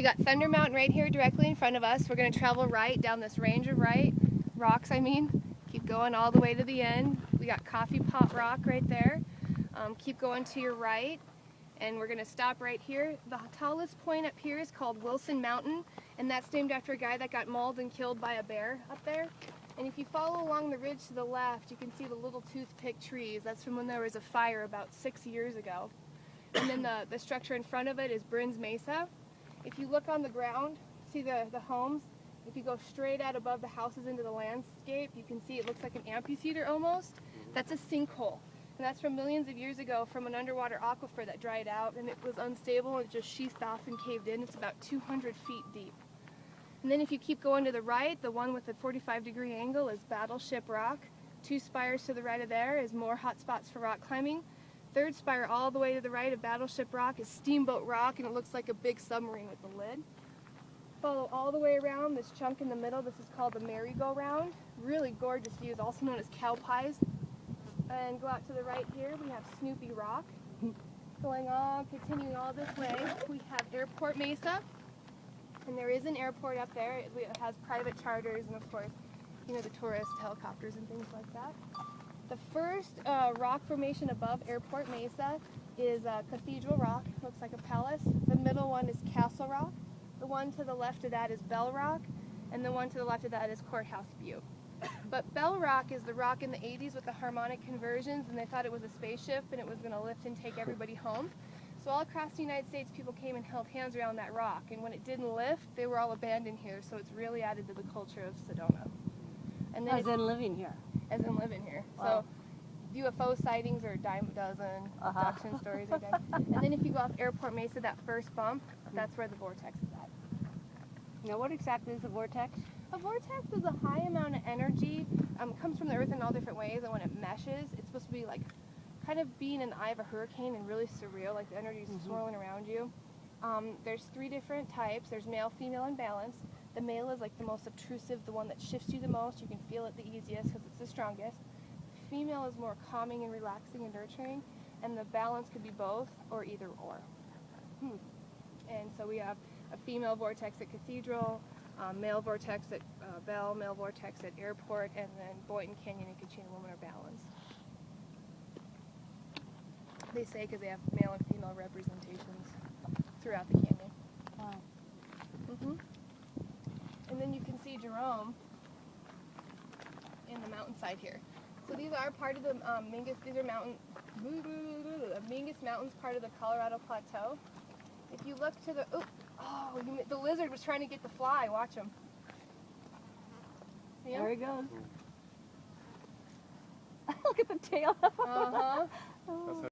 We got Thunder Mountain right here directly in front of us. We're going to travel right down this range of rocks. Keep going all the way to the end. We got Coffee Pot Rock right there. Keep going to your right, and we're going to stop right here. The tallest point up here is called Wilson Mountain, and that's named after a guy that got mauled and killed by a bear up there. And if you follow along the ridge to the left, you can see the little toothpick trees. That's from when there was a fire about 6 years ago. And then the structure in front of it is Brins Mesa. If you look on the ground, see the homes, if you go straight out above the houses into the landscape, you can see it looks like an amphitheater almost. That's a sinkhole. And that's from millions of years ago from an underwater aquifer that dried out, and it was unstable and it just sheathed off and caved in. It's about 200 feet deep. And then if you keep going to the right, the one with the 45-degree angle is Battleship Rock. 2 spires to the right of there is more hot spots for rock climbing. 3rd spire all the way to the right of Battleship Rock is Steamboat Rock, and it looks like a big submarine with the lid. Follow all the way around this chunk in the middle. This is called the merry-go-round. Really gorgeous views, also known as cow pies. And go out to the right here, we have Snoopy Rock. Going on, continuing all this way, we have Airport Mesa. And there is an airport up there. It has private charters and, of course, you know, the tourist helicopters and things like that. The first rock formation above Airport Mesa is Cathedral Rock. Looks like a palace. The middle one is Castle Rock. The one to the left of that is Bell Rock. And the one to the left of that is Courthouse Butte. But Bell Rock is the rock in the 80s with the harmonic conversions, and they thought it was a spaceship and it was going to lift and take everybody home. So all across the United States, people came and held hands around that rock. And when it didn't lift, they were all abandoned here. So it's really added to the culture of Sedona. And then as in living here. As in living here. Wow. So UFO sightings are a dime a dozen, abduction stories are dead. And then if you go off Airport Mesa, that first bump, that's where the vortex is at. Now what exactly is a vortex? A vortex is a high amount of energy. Comes from the earth in all different ways, and when it meshes, it's supposed to be like kind of being in the eye of a hurricane and really surreal, like the energy is swirling around you. There's 3 different types. There's male, female, and balanced. The male is like the most obtrusive, the one that shifts you the most. You can feel it the easiest because it's the strongest. The female is more calming and relaxing and nurturing, and the balance could be both or either or. And so we have a female vortex at Cathedral, male vortex at Bell, male vortex at Airport, and then Boynton Canyon and Kachina women are balanced. They say because they have male and female representations throughout the canyon. Wow. And then you can see Jerome in the mountainside here. So these are part of the Mingus. These are Mingus Mountains, part of the Colorado Plateau. If you look to the the lizard was trying to get the fly. Watch him. See him? There he goes. Look at the tail.